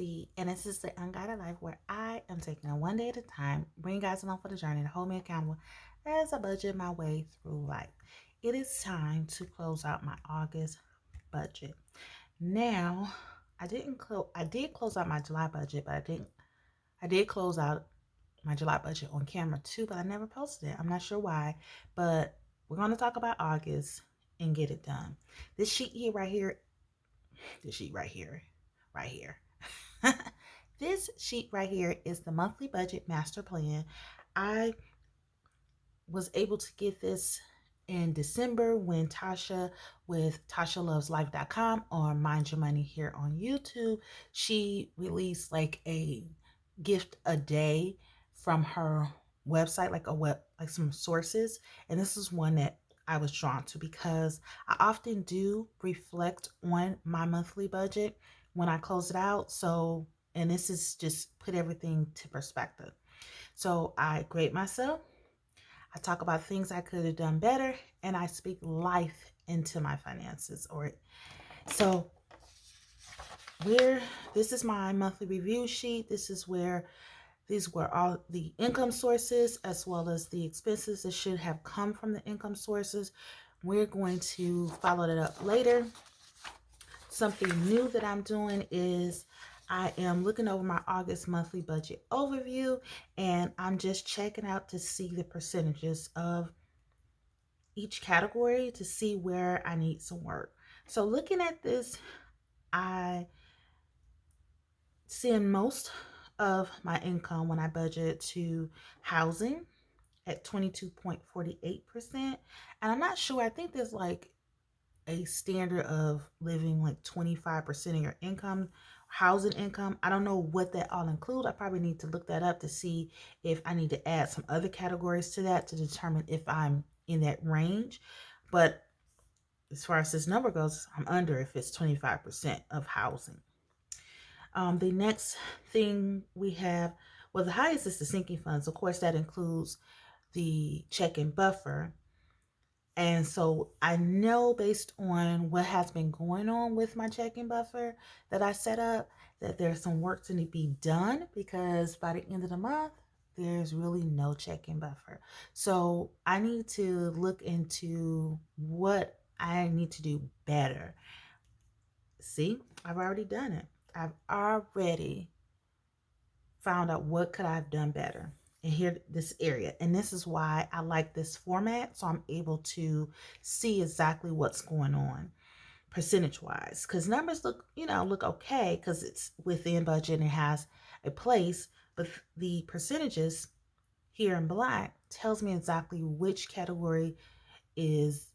D, and this is the Unguided Life where I am taking it one day at a time, bringing you guys along for the journey to hold me accountable as I budget my way through life. It is time to close out my August budget. Now, I did close out my July budget, but I did close out my July budget on camera too, but I never posted it. I'm not sure why, but we're going to talk about August and get it done. This sheet here, right here, this sheet right here, right here. This sheet right here is the monthly budget master plan. I was able to get this in December when Tasha with TashaLovesLife.com or Mind Your Money here on YouTube, she released like a gift a day from her website, like some sources. And this is one that I was drawn to because I often do reflect on my monthly budget when I close it out. So, and this is just put everything to perspective. So I grade myself. I talk about things I could have done better, and I speak life into my finances. So this is my monthly review sheet. These were all the income sources as well as the expenses that should have come from the income sources. We're going to follow that up later. Something new that I'm doing is I am looking over my August monthly budget overview, and I'm just checking out to see the percentages of each category to see where I need some work. So looking at this, I send most of my income when I budget to housing at 22.48%. And I'm not sure, I think there's like a standard of living like 25% of your income, housing income. I don't know what that all include. I probably need to look that up to see if I need to add some other categories to that to determine if I'm in that range. But as far as this number goes, I'm under if it's 25% of housing. The next thing we have, well, the highest is the sinking funds. Of course, that includes the check-in buffer. And so I know based on what has been going on with my check-in buffer that I set up, that there's some work to be done because by the end of the month, there's really no check-in buffer. So I need to look into what I need to do better. See, I've already done it. I've already found out what could I have done better. And here, this area, and this is why I like this format, so I'm able to see exactly what's going on percentage wise, because numbers look okay because it's within budget and it has a place, but the percentages here in black tells me exactly which category is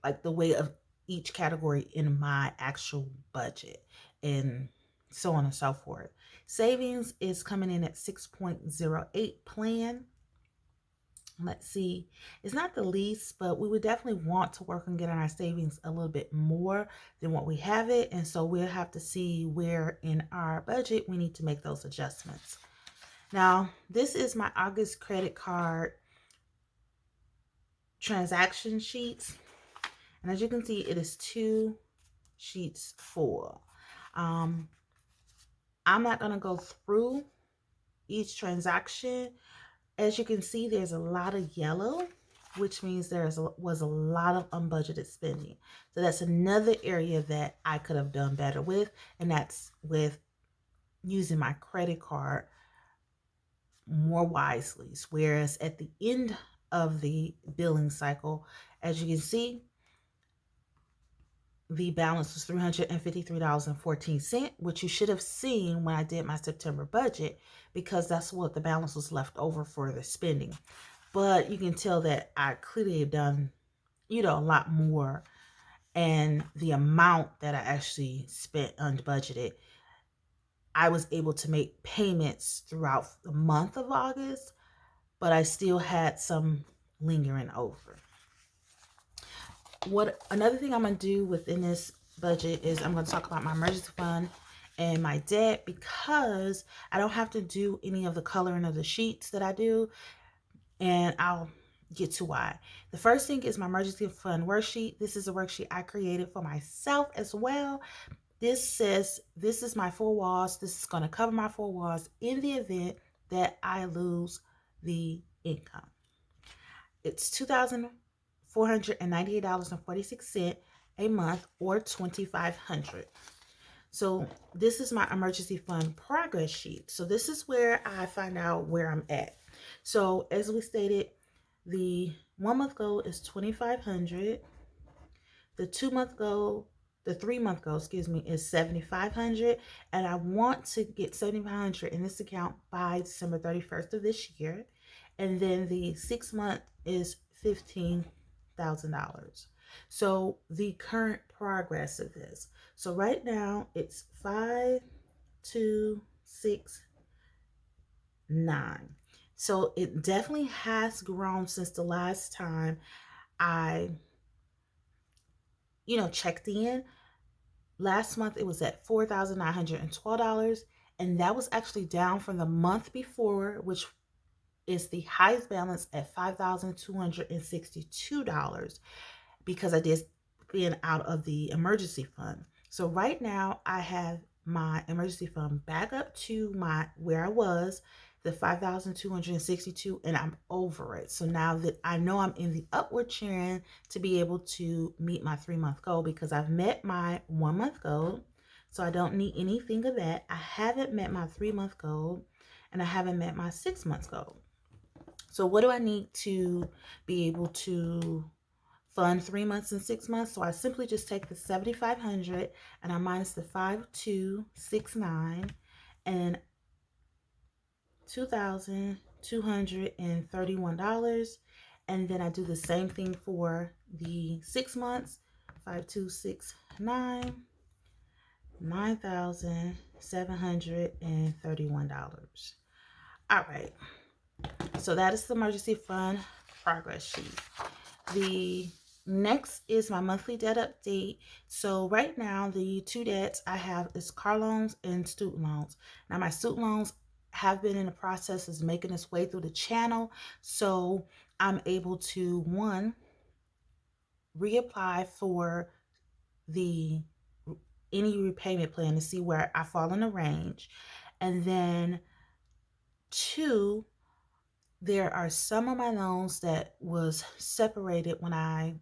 like the weight of each category in my actual budget, and so on and so forth. Savings is coming in at 6.08 plan. Let's see, it's not the least, but we would definitely want to work on getting our savings a little bit more than what we have it. And so we'll have to see where in our budget we need to make those adjustments. Now, this is my August credit card transaction sheets. And as you can see, it is 2 sheets full. I'm not going to go through each transaction. As you can see, there's a lot of yellow, which means was a lot of unbudgeted spending. So that's another area that I could have done better with, and that's with using my credit card more wisely. Whereas at the end of the billing cycle, as you can see, the balance was $353.14, which you should have seen when I did my September budget because that's what the balance was left over for the spending. But you can tell that I clearly have done, a lot more. And the amount that I actually spent unbudgeted, I was able to make payments throughout the month of August, but I still had some lingering over. Another thing I'm going to do within this budget is I'm going to talk about my emergency fund and my debt, because I don't have to do any of the coloring of the sheets that I do, and I'll get to why. The first thing is my emergency fund worksheet. This is a worksheet I created for myself as well. This says this is my 4 walls. This is going to cover my 4 walls in the event that I lose the income. It's $2,498.46 a month, or $2,500. So this is my emergency fund progress sheet. So this is where I find out where I'm at. So as we stated, the 1 month goal is 2,500. The 2 month goal, the 3 month goal, excuse me, is 7,500. And I want to get 7,500 in this account by December 31st of this year. And then the 6 month is $15,000. So the current progress of this. So right now it's 5, 2, 6, 9. So it definitely has grown since the last time I, checked in. Last month it was at $4,912, and that was actually down from the month before, which is the highest balance at $5,262, because I did being out of the emergency fund. So right now I have my emergency fund back up to where I was, the 5,262, and I'm over it. So now that I know I'm in the upward trend to be able to meet my 3 month goal, because I've met my 1 month goal. So I don't need anything of that. I haven't met my 3 month goal, and I haven't met my 6 months goal. So what do I need to be able to fund 3 months and 6 months? So I simply just take the 7,500 and I minus the 5,269 and $2,231, and then I do the same thing for the 6 months. 5,269, $9,731. All right, so that is the emergency fund progress sheet. The next is my monthly debt update. So right now the two debts I have is car loans and student loans. Now my student loans have been in the process of making its way through the channel, so I'm able to, one, reapply for any repayment plan to see where I fall in the range, and then two, there are some of my loans that was separated when I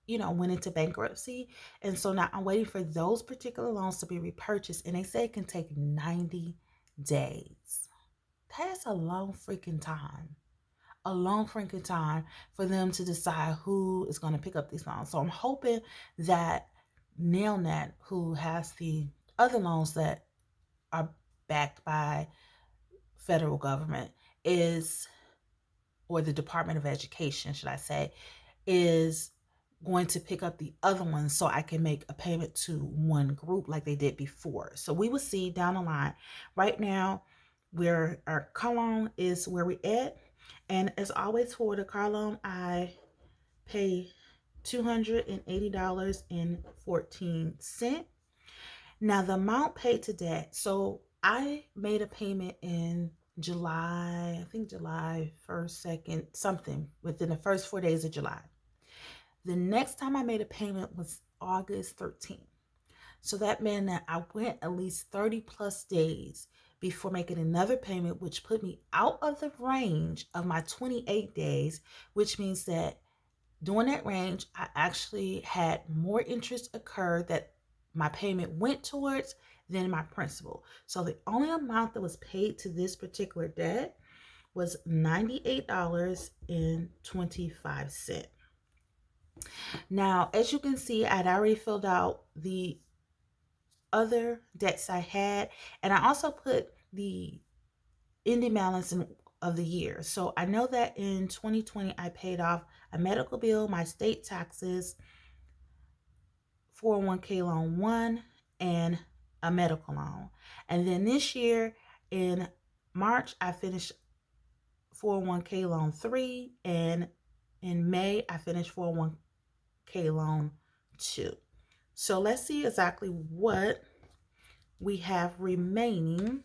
went into bankruptcy. And so now I'm waiting for those particular loans to be repurchased. And they say it can take 90 days. That is a long freaking time. A long freaking time for them to decide who is going to pick up these loans. So I'm hoping that Nailnet, who has the other loans that are backed by federal government, or the Department of Education, should I say, is going to pick up the other ones so I can make a payment to one group like they did before. So we will see down the line. Right now, where our car loan is where we're at. And as always, for the car loan, I pay $280.14. Now the amount paid to debt. So I made a payment in July, I think July 1st, 2nd, something within the first 4 days of July. The next time I made a payment was August 13th. So that meant that I went at least 30 plus days before making another payment, which put me out of the range of my 28 days, which means that during that range, I actually had more interest occur that my payment went towards than my principal. So the only amount that was paid to this particular debt was $98.25. Now, as you can see, I'd already filled out the other debts I had, and I also put the ending balance of the year. So I know that in 2020, I paid off a medical bill, my state taxes, 401k loan 1, and a medical loan. And then this year in March, I finished 401k loan 3, and in May, I finished 401k loan 2. So let's see exactly what we have remaining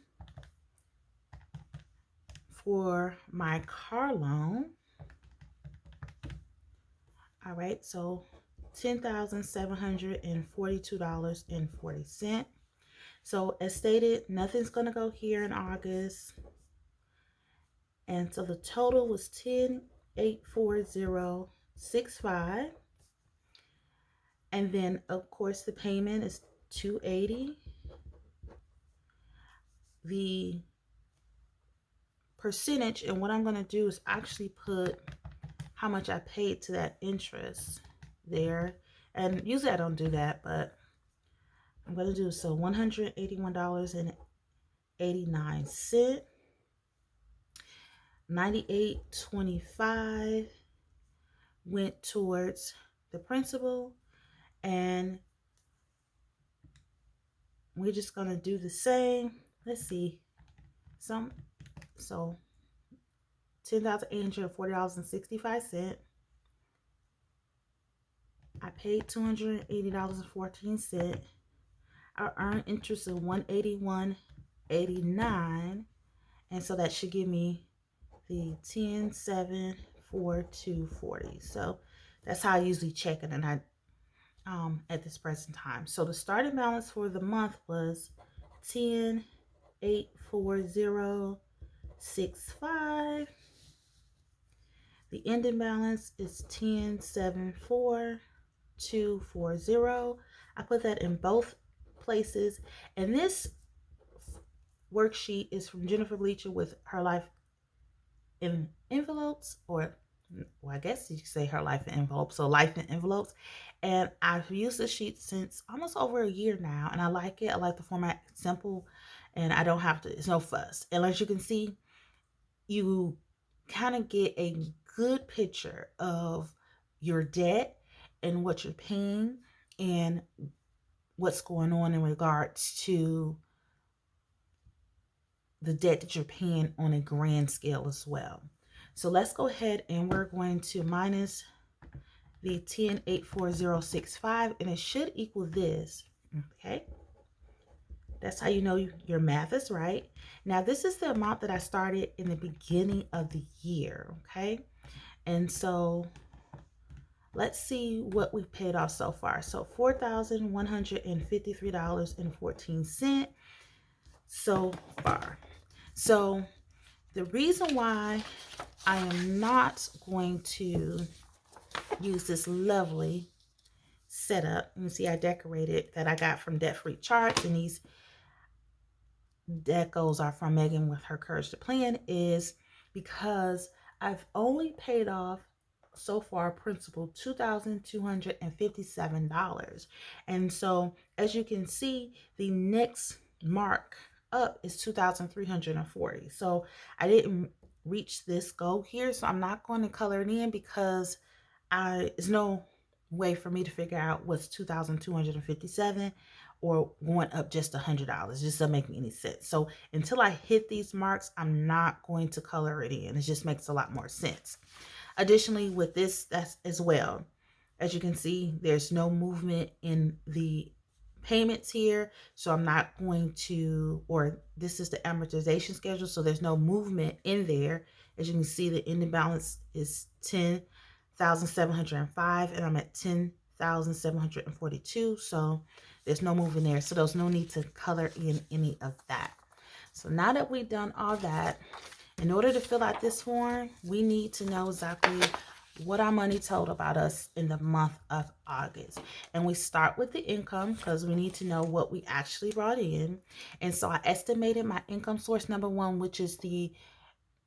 for my car loan. All right, so $10,742.40. So as stated, nothing's going to go here in August. And so the total was 10,840.65. And then of course the payment is $280. The percentage, and what I'm going to do is actually put how much I paid to that interest there. And usually I don't do that, but I'm going to do so. $181.89. $98.25 went towards the principal, and we're just going to do the same. Let's see. So $10,840.65. I paid $280.14. I earned interest of $181.89, and so that should give me the $10,742.40. So that's how I usually check it, and I at this present time. So the starting balance for the month was $10,840.65. The ending balance is $10,742.40. I put that in both places, and this worksheet is from Jennifer Bleacher with Her Life in Envelopes, or well, I guess you could say Her Life in Envelopes, so Life in Envelopes. And I've used this sheet since almost over a year now, and I like it. I like the format. It's simple, and I don't have to, it's no fuss. And as you can see, you kind of get a good picture of your debt and what you're paying and what's going on in regards to the debt that you're paying on a grand scale as well. So let's go ahead and we're going to minus the 10,840.65, and it should equal this. Okay, that's how you know your math is right. Now this is the amount that I started in the beginning of the year. Okay, and so let's see what we paid off so far. So $4,153.14 so far. So the reason why I am not going to use this lovely setup, you see I decorated that I got from Debt Free Charts, and these decos are from Megan with her Courage to Plan, is because I've only paid off so far principal $2,257. And so as you can see, the next mark up is 2,340. So I didn't reach this goal here, so I'm not going to color it in because there's no way for me to figure out what's 2,257 or going up just $100. It just doesn't make any sense. So until I hit these marks, I'm not going to color it in. It just makes a lot more sense. Additionally, with this, that's as well, as you can see, there's no movement in the payments here, so I'm not going to, or this is the amortization schedule, so there's no movement in there. As you can see, the ending balance is 10,705, and I'm at 10,742, so there's no movement there, so there's no need to color in any of that. So now that we've done all that, in order to fill out this form, we need to know exactly what our money told about us in the month of August. And we start with the income because we need to know what we actually brought in. And so I estimated my income source number one, which is the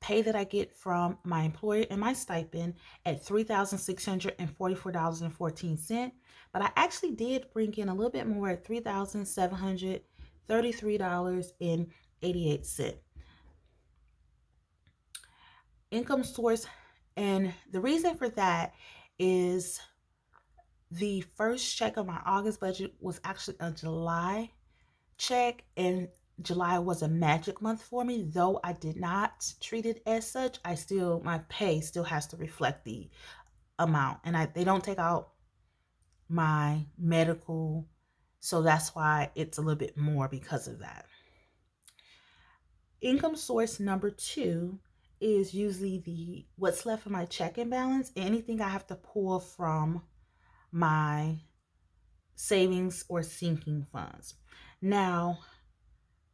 pay that I get from my employer and my stipend, at $3,644.14. But I actually did bring in a little bit more at $3,733.88. Income source, and the reason for that is the first check of my August budget was actually a July check, and July was a magic month for me. Though I did not treat it as such, my pay still has to reflect the amount, and they don't take out my medical, so that's why it's a little bit more because of that. Income source number two is usually what's left of my checking balance, anything I have to pull from my savings or sinking funds. Now,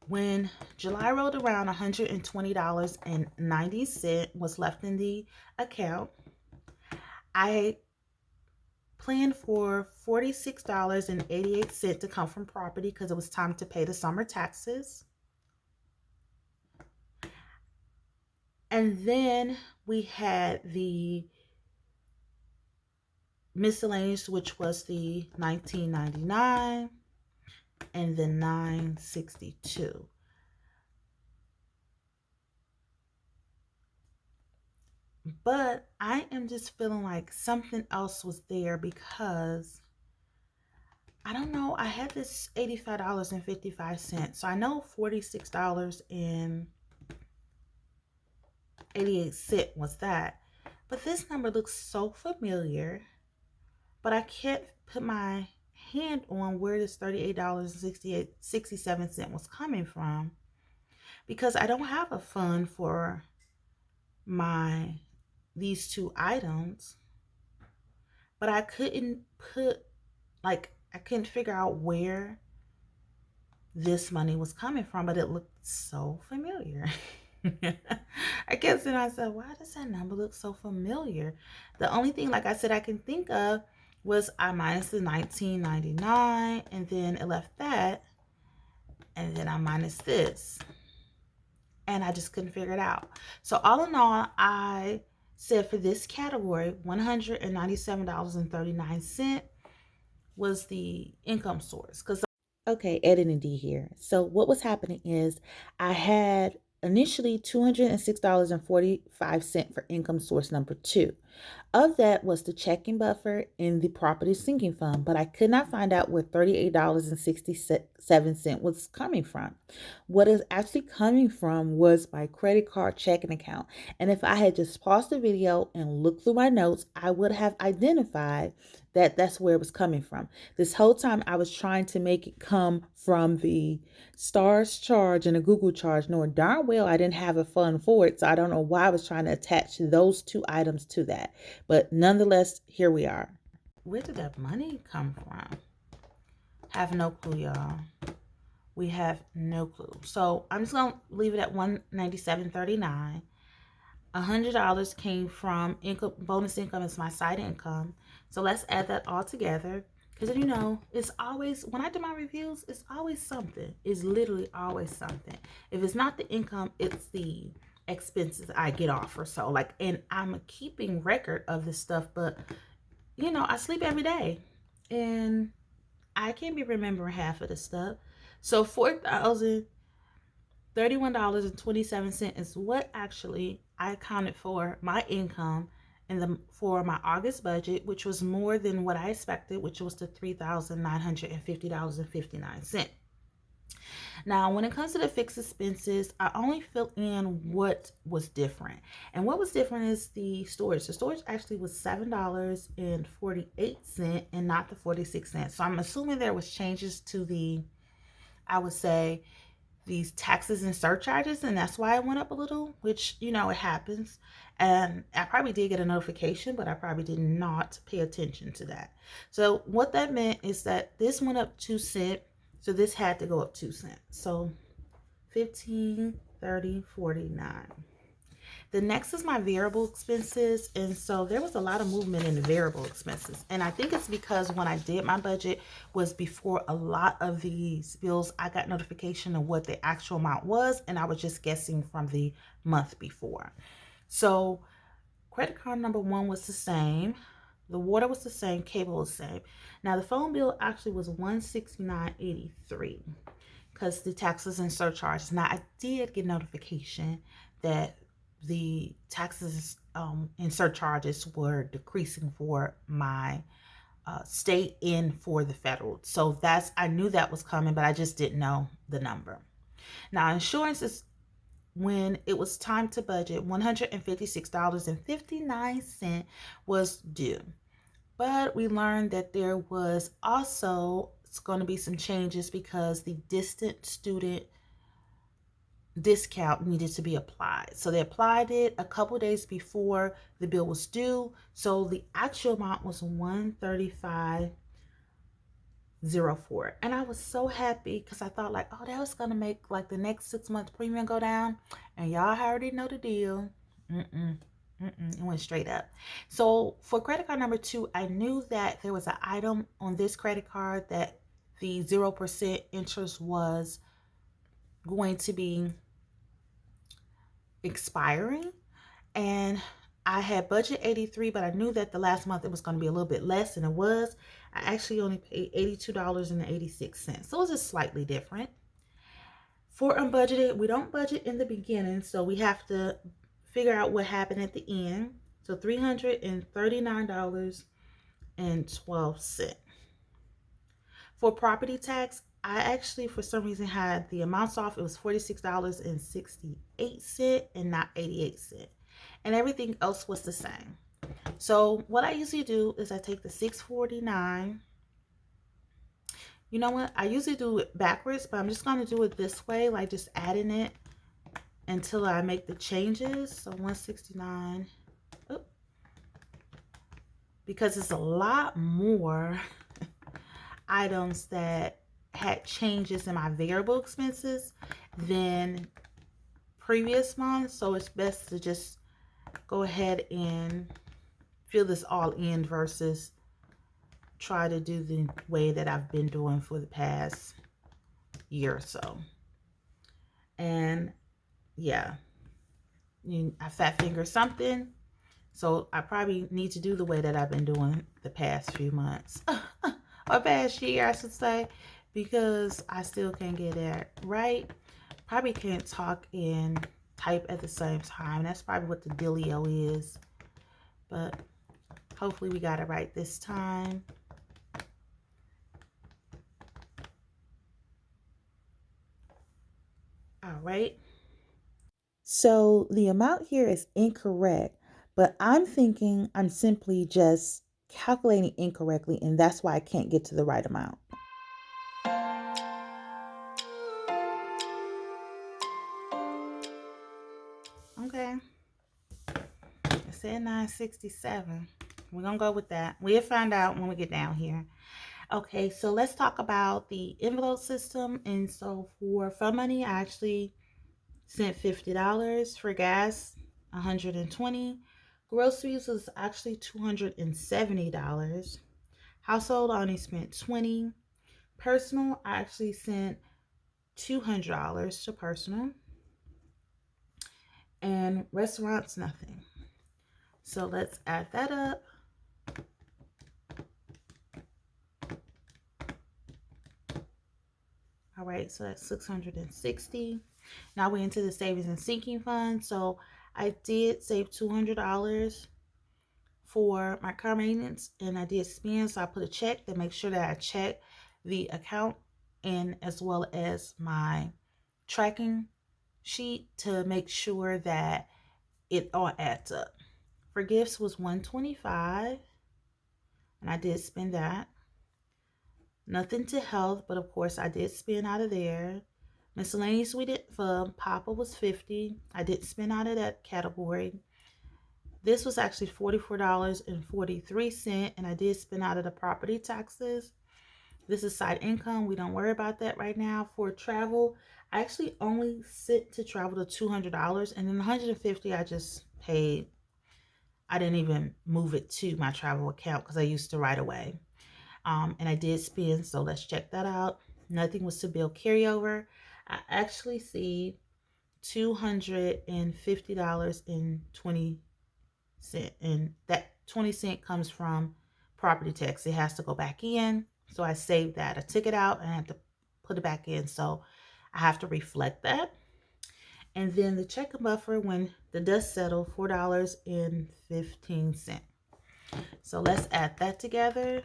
when July rolled around, $120.90 was left in the account. I planned for $46.88 to come from property because it was time to pay the summer taxes. And then we had the miscellaneous, which was the $19.99 and the $9.62. But I am just feeling like something else was there because I don't know. I had this $85.55. So I know $46.88 was that. But this number looks so familiar. But I can't put my hand on where this $38.67 was coming from because I don't have a fund for these two items. But I couldn't I couldn't figure out where this money was coming from, but it looked so familiar. I kept saying, I said, why does that number look so familiar? The only thing, like I said, I can think of was I minus the $19.99, and then it left that, and then I minus this. And I just couldn't figure it out. So all in all, I said for this category, $197.39 was the income source. Okay, editing D here. So what was happening is I had initially $206.45 for income source number 2. Of that was the checking buffer in the property sinking fund, but I could not find out where $38.67 was coming from. What is actually coming from was my credit card checking account. And if I had just paused the video and looked through my notes, I would have identified that that's where it was coming from. This whole time I was trying to make it come from the Stars charge and a Google charge, knowing darn well I didn't have a fund for it. So I don't know why I was trying to attach those two items to that. But nonetheless, here we are. Where did that money come from? Have no clue, y'all. We have no clue. So I'm just going to leave it at $197.39. $100 came from income, bonus income is my side income. So let's add that all together. Because, you know, it's always, when I do my reviews, it's always something. It's literally always something. If it's not the income, it's the expenses I get off or so. Like, and I'm keeping record of this stuff, but, you know, I sleep every day. And I can't be remembering half of this stuff. So $4,031.27 is what actually I accounted for my income for my August budget, which was more than what I expected, which was the $3,950.59. Now, when it comes to the fixed expenses, I only fill in what was different. And what was different is the storage. The storage actually was $7.48 and not the 46 cents. So I'm assuming there was changes to I would say, these taxes and surcharges, and that's why it went up a little, which, you know, it happens. And I probably did get a notification, but I probably did not pay attention to that. So what that meant is that this went up 2 cents, so this had to go up 2 cents. So 15, 30, 49. The next is my variable expenses, and so there was a lot of movement in the variable expenses. And I think it's because when I did my budget was before a lot of these bills, I got notification of what the actual amount was, and I was just guessing from the month before. So credit card number 1 was the same. The water was the same, cable was the same. Now the phone bill actually was $169.83 because the taxes and surcharges. Now I did get notification that the taxes and surcharges were decreasing for my state and for the federal. So I knew that was coming, but I just didn't know the number. Now insurance is, when it was time to budget, $156.59 was due. But we learned that there was also going to be some changes because the distant student discount needed to be applied. So they applied it a couple days before the bill was due. So the actual amount was $135.04. And I was so happy because I thought like, oh, that was gonna make like the next 6 month premium go down. And y'all already know the deal. It went straight up. So for credit card number 2, I knew that there was an item on this credit card that the 0% interest was going to be expiring, and I had budget 83, but I knew that the last month it was going to be a little bit less, and it was. I actually only paid $82.86, so it was just slightly different. For unbudgeted, we don't budget in the beginning, so we have to figure out what happened at the end. So $339.12. For property tax, I actually, for some reason, had the amounts off. It was $46.68 and not 88 cents. And everything else was the same. So what I usually do is I take the $649. You know what? I usually do it backwards, but I'm just going to do it this way, like just adding it until I make the changes. So 169. Oops. Because it's a lot more items that had changes in my variable expenses than previous months, so it's best to just go ahead and fill this all in versus try to do the way that I've been doing for the past year or so. And yeah, I fat finger something, so I probably need to do the way that I've been doing the past few months or past year, I should say, because I still can't get it right. Probably can't talk and type at the same time. That's probably what the dealio is. But hopefully we got it right this time. All right. So the amount here is incorrect, but I'm thinking I'm simply just calculating incorrectly, and that's why I can't get to the right amount. Okay. It said 967. We're going to go with that. We'll find out when we get down here. Okay, so let's talk about the envelope system. And so for Fun Money, I actually sent $50. For gas, $120. Groceries was actually $270. Household, I only spent $20. Personal, I actually sent $200 to personal. And restaurants, nothing. So let's add that up. All right, so that's $660. Now we're into the savings and sinking fund. So I did save $200 for my car maintenance, and I did spend. So I put a check to make sure that I check the account and as well as my tracking sheet to make sure that it all adds up. For gifts was $125, and I did spend that. Nothing to health, but of course I did spend out of there. Miscellaneous we did for Papa was $50. I did spend out of that category. This was actually $44.43, and I did spend out of the property taxes. This is side income. We don't worry about that right now. For travel, I actually only sit to travel to $200, and then $150 I just paid. I didn't even move it to my travel account because I used to right away. And I did spend, so let's check that out. Nothing was to bill carryover. I actually see $250.20, and that 20 cent comes from property tax. It has to go back in, so I saved that. I took it out and I had to put it back in, so I have to reflect that. And then the checking buffer, when the dust settled, $4.15. So let's add that together.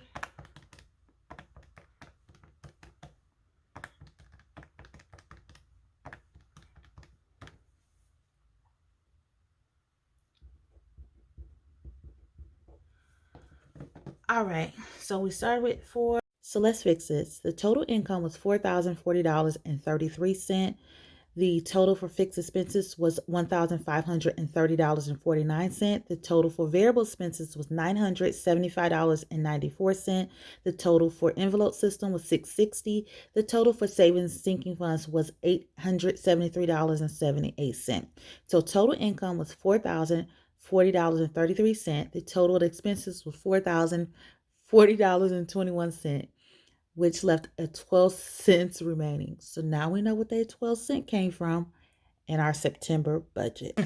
All right, so we started with so let's fix this. The total income was $4,040.33. The total for fixed expenses was $1,530.49. The total for variable expenses was $975.94. The total for envelope system was $660. The total for savings sinking funds was $873.78. So total income was $4,040.33. The total expenses was $4,040.21, which left a 12 cents remaining. So now we know what that 12 cent came from in our September budget.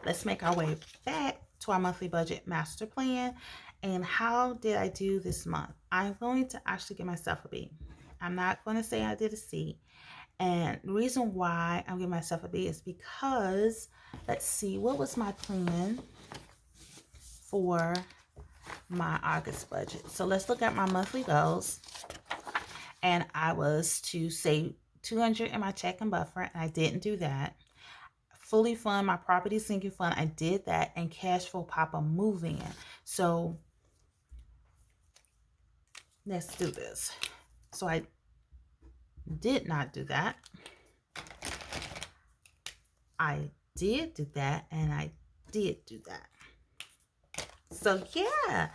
Let's make our way back to our monthly budget master plan. And how did I do this month? I'm going to actually give myself a B. I'm not going to say I did a C. And the reason why I'm giving myself a B is because, let's see, what was my plan for my August budget? So let's look at my monthly goals. And I was to save $200 in my checking buffer, and I didn't do that. Fully fund my property sinking fund, I did that, and cash flow pop-up move in. So let's do this. So I did not do that. I did do that, and I did do that. So yeah,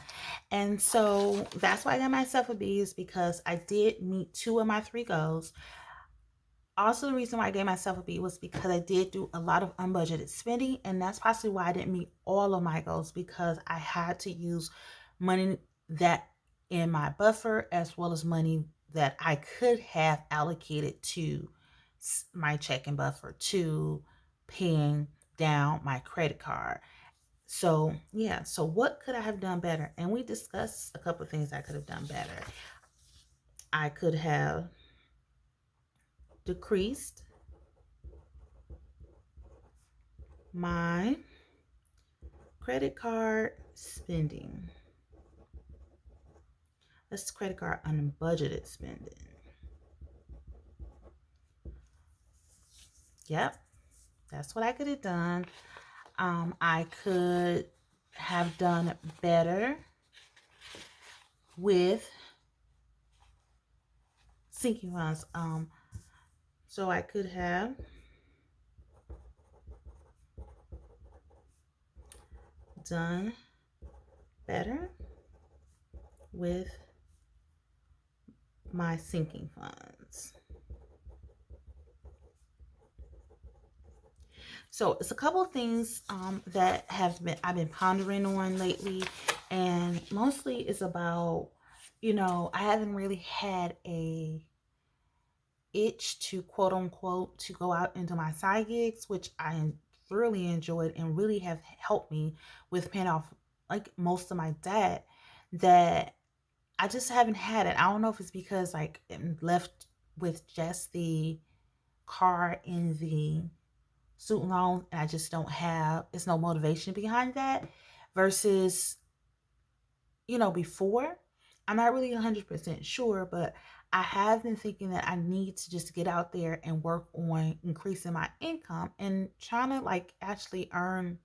and so that's why I got myself a B, is because I did meet 2 of my 3 goals. Also, the reason why I gave myself a B was because I did do a lot of unbudgeted spending, and that's possibly why I didn't meet all of my goals, because I had to use money that in my buffer as well as money that I could have allocated to my checking buffer, to paying down my credit card. So yeah, so what could I have done better? And we discussed a couple of things I could have done better. I could have decreased my credit card spending. That's credit card unbudgeted spending. Yep, that's what I could have done. I could have done better with sinking funds. So I could have done better with my sinking funds. So it's a couple of things that I've been pondering on lately, and mostly it's about, I haven't really had a itch to, quote unquote, to go out into my side gigs, which I thoroughly enjoyed and really have helped me with paying off like most of my debt, that I just haven't had it. I don't know if it's because like I'm left with just the car and the student loan, and I just don't have, it's no motivation behind that, versus, before. I'm not really 100% sure, but I have been thinking that I need to just get out there and work on increasing my income and trying to like actually earn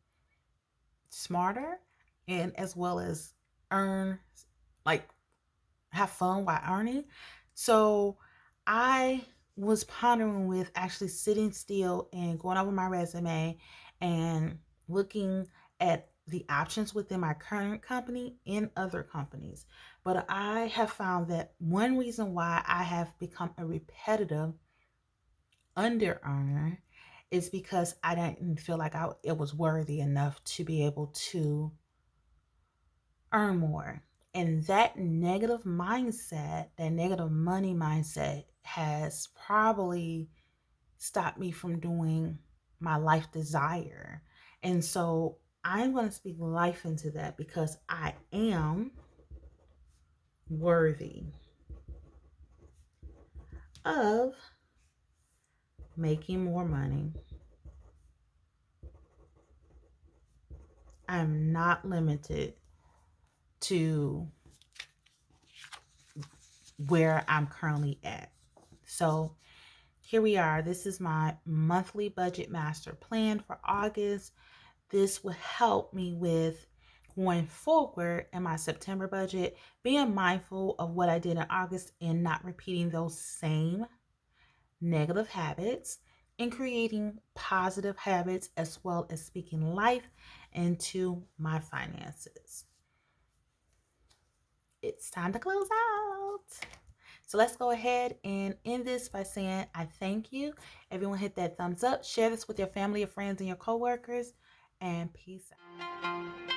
smarter, and as well as earn, like, have fun while earning. So I was pondering with actually sitting still and going over my resume and looking at the options within my current company in other companies. But I have found that one reason why I have become a repetitive under earner is because I didn't feel like it was worthy enough to be able to earn more. And that negative mindset, that negative money mindset, has probably stopped me from doing my life desire. And so I'm going to speak life into that, because I am worthy of making more money. I'm not limited to where I'm currently at. So here we are. This is my monthly budget master plan for August. This will help me with going forward in my September budget, being mindful of what I did in August and not repeating those same negative habits. in creating positive habits as well as speaking life into my finances. It's time to close out. So let's go ahead and end this by saying I thank you. Everyone hit that thumbs up. Share this with your family, your friends, and your coworkers. And peace out.